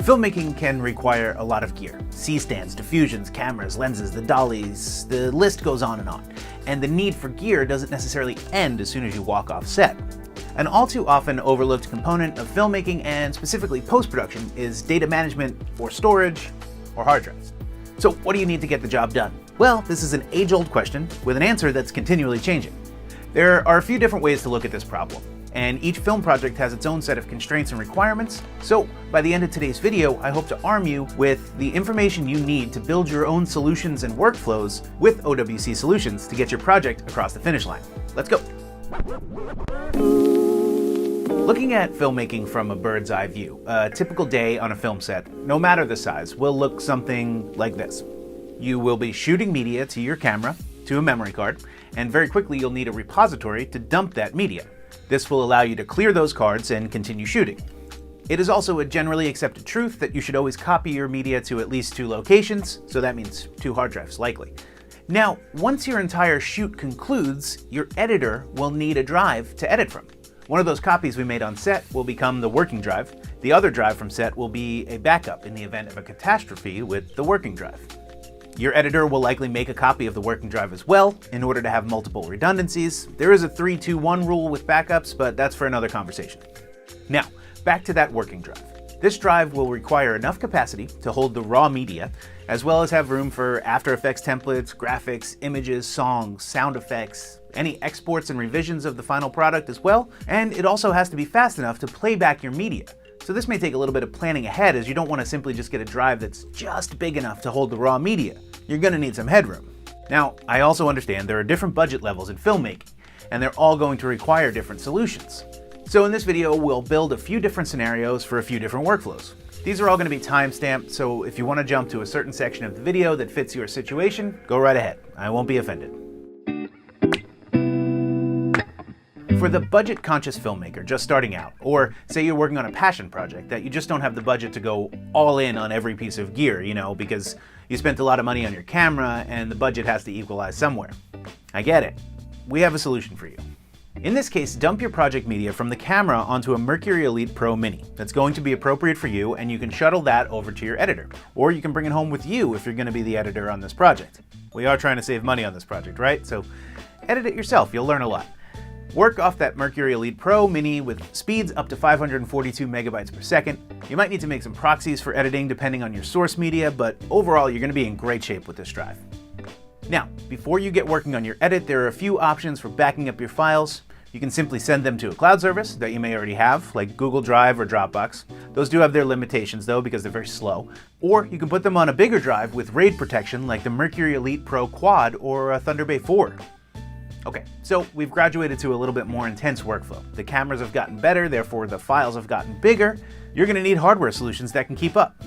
filmmaking can require a lot of gear. C-stands, diffusions, cameras, lenses, the dollies, the list goes on. And the need for gear doesn't necessarily end as soon as you walk off set. An all too often overlooked component of filmmaking, and specifically post-production, is data management or storage or hard drives. So what do you need to get the job done? Well, this is an age-old question with an answer that's continually changing. There are a few different ways to look at this problem, and each film project has its own set of constraints and requirements. So by the end of today's video, I hope to arm you with the information you need to build your own solutions and workflows with OWC solutions to get your project across the finish line. Let's go. Looking at filmmaking from a bird's eye view, a typical day on a film set, no matter the size, will look something like this. You will be shooting media to your camera, to a memory card, and very quickly you'll need a repository to dump that media. This will allow you to clear those cards and continue shooting. It is also a generally accepted truth that you should always copy your media to at least 2 locations, so that means 2 hard drives likely. Now, once your entire shoot concludes, your editor will need a drive to edit from. One of those copies we made on set will become the working drive. The other drive from set will be a backup in the event of a catastrophe with the working drive. Your editor will likely make a copy of the working drive as well, in order to have multiple redundancies. There is a 3-2-1 rule with backups, but that's for another conversation. Now, back to that working drive. This drive will require enough capacity to hold the raw media, as well as have room for After Effects templates, graphics, images, songs, sound effects, any exports and revisions of the final product as well, and it also has to be fast enough to play back your media. So this may take a little bit of planning ahead, as you don't want to simply just get a drive that's just big enough to hold the raw media. You're going to need some headroom. Now, I also understand there are different budget levels in filmmaking, and they're all going to require different solutions. So in this video, we'll build a few different scenarios for a few different workflows. These are all going to be time-stamped, so if you want to jump to a certain section of the video that fits your situation, go right ahead. I won't be offended. For the budget-conscious filmmaker just starting out, or say you're working on a passion project that you just don't have the budget to go all in on every piece of gear, because you spent a lot of money on your camera and the budget has to equalize somewhere. I get it. We have a solution for you. In this case, dump your project media from the camera onto a Mercury Elite Pro Mini that's going to be appropriate for you, and you can shuttle that over to your editor. Or you can bring it home with you if you're going to be the editor on this project. We are trying to save money on this project, right? So edit it yourself, you'll learn a lot. Work off that Mercury Elite Pro Mini with speeds up to 542 megabytes per second. You might need to make some proxies for editing depending on your source media, but overall you're going to be in great shape with this drive. Now, before you get working on your edit, there are a few options for backing up your files. You can simply send them to a cloud service that you may already have, like Google Drive or Dropbox. Those do have their limitations though, because they're very slow. Or you can put them on a bigger drive with RAID protection like the Mercury Elite Pro Quad or a Thunderbay 4. Okay, so we've graduated to a little bit more intense workflow. The cameras have gotten better, therefore the files have gotten bigger. You're going to need hardware solutions that can keep up.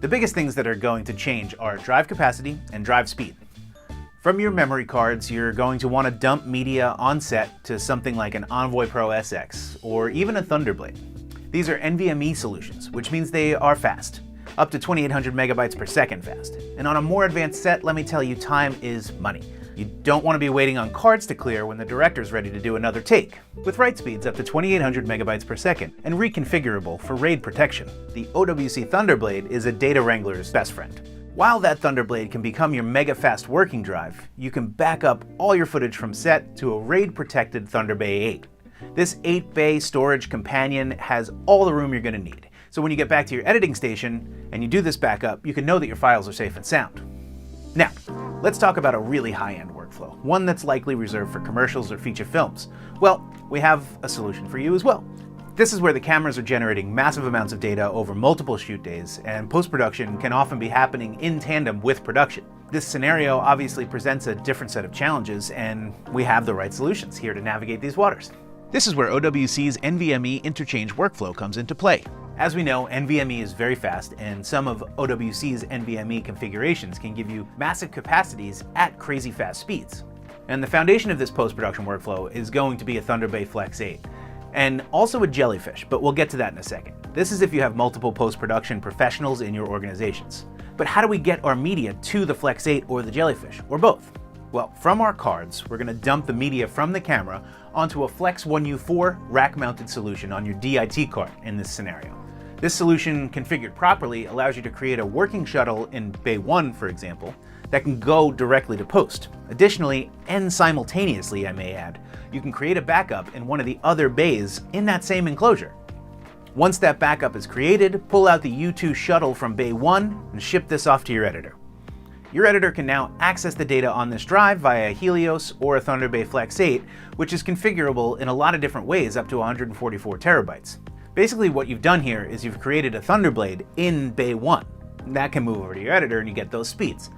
The biggest things that are going to change are drive capacity and drive speed. From your memory cards, you're going to want to dump media on set to something like an Envoy Pro SX or even a Thunderblade. These are NVMe solutions, which means they are fast, up to 2800 megabytes per second fast. And on a more advanced set, let me tell you, time is money. You don't want to be waiting on cards to clear when the director's ready to do another take. With write speeds up to 2800 megabytes per second and reconfigurable for RAID protection, the OWC Thunderblade is a data wrangler's best friend. While that Thunderblade can become your mega-fast working drive, you can back up all your footage from set to a RAID-protected Thunderbay 8. This 8-bay storage companion has all the room you're going to need, so when you get back to your editing station and you do this backup, you can know that your files are safe and sound. Now, let's talk about a really high-end workflow, one that's likely reserved for commercials or feature films. Well, we have a solution for you as well. This is where the cameras are generating massive amounts of data over multiple shoot days, and post-production can often be happening in tandem with production. This scenario obviously presents a different set of challenges, and we have the right solutions here to navigate these waters. This is where OWC's NVMe interchange workflow comes into play. As we know, NVMe is very fast, and some of OWC's NVMe configurations can give you massive capacities at crazy fast speeds. And the foundation of this post-production workflow is going to be a Thunderbay Flex 8. And also a Jellyfish, but we'll get to that in a second. This is if you have multiple post-production professionals in your organizations. But how do we get our media to the Flex 8 or the Jellyfish, or both? Well, from our cards, we're going to dump the media from the camera onto a Flex 1U4 rack-mounted solution on your DIT card in this scenario. This solution, configured properly, allows you to create a working shuttle in Bay 1, for example, that can go directly to post. Additionally, and simultaneously I may add, you can create a backup in one of the other bays in that same enclosure. Once that backup is created, pull out the U2 shuttle from Bay 1 and ship this off to your editor. Your editor can now access the data on this drive via Helios or a Thunder Bay Flex 8, which is configurable in a lot of different ways up to 144 terabytes. Basically what you've done here is you've created a Thunderblade in Bay 1. That can move over to your editor and you get those speeds.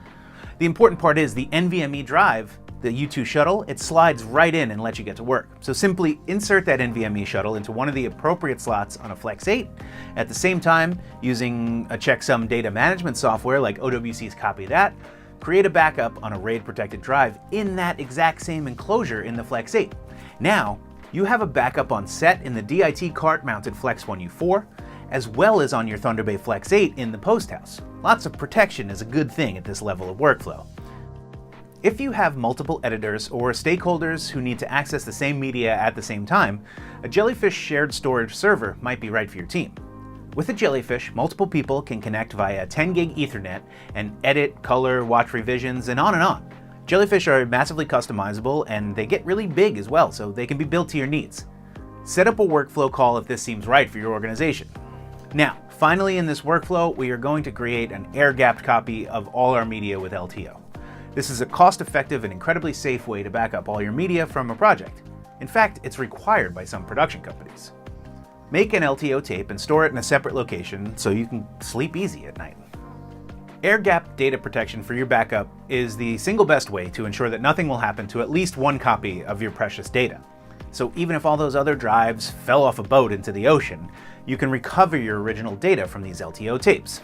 The important part is the NVMe drive, the U2 shuttle, it slides right in and lets you get to work. So simply insert that NVMe shuttle into one of the appropriate slots on a Flex 8. At the same time, using a checksum data management software like OWC's Copy That, create a backup on a RAID protected drive in that exact same enclosure in the Flex 8. Now, you have a backup on set in the DIT cart mounted Flex 1U4, as well as on your Thunder Bay Flex 8 in the post house. Lots of protection is a good thing at this level of workflow. If you have multiple editors or stakeholders who need to access the same media at the same time, a Jellyfish shared storage server might be right for your team. With a Jellyfish, multiple people can connect via 10 gig Ethernet and edit, color, watch revisions, and on and on. Jellyfish are massively customizable and they get really big as well, so they can be built to your needs. Set up a workflow call if this seems right for your organization. Now, finally in this workflow, we are going to create an air-gapped copy of all our media with LTO. This is a cost-effective and incredibly safe way to back up all your media from a project. In fact, it's required by some production companies. Make an LTO tape and store it in a separate location so you can sleep easy at night. Air-gapped data protection for your backup is the single best way to ensure that nothing will happen to at least one copy of your precious data. So even if all those other drives fell off a boat into the ocean, you can recover your original data from these LTO tapes.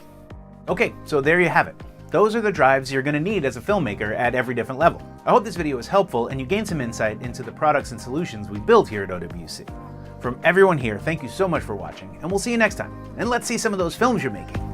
Okay, so there you have it. Those are the drives you're going to need as a filmmaker at every different level. I hope this video was helpful and you gained some insight into the products and solutions we build here at OWC. From everyone here, thank you so much for watching, and we'll see you next time. And let's see some of those films you're making.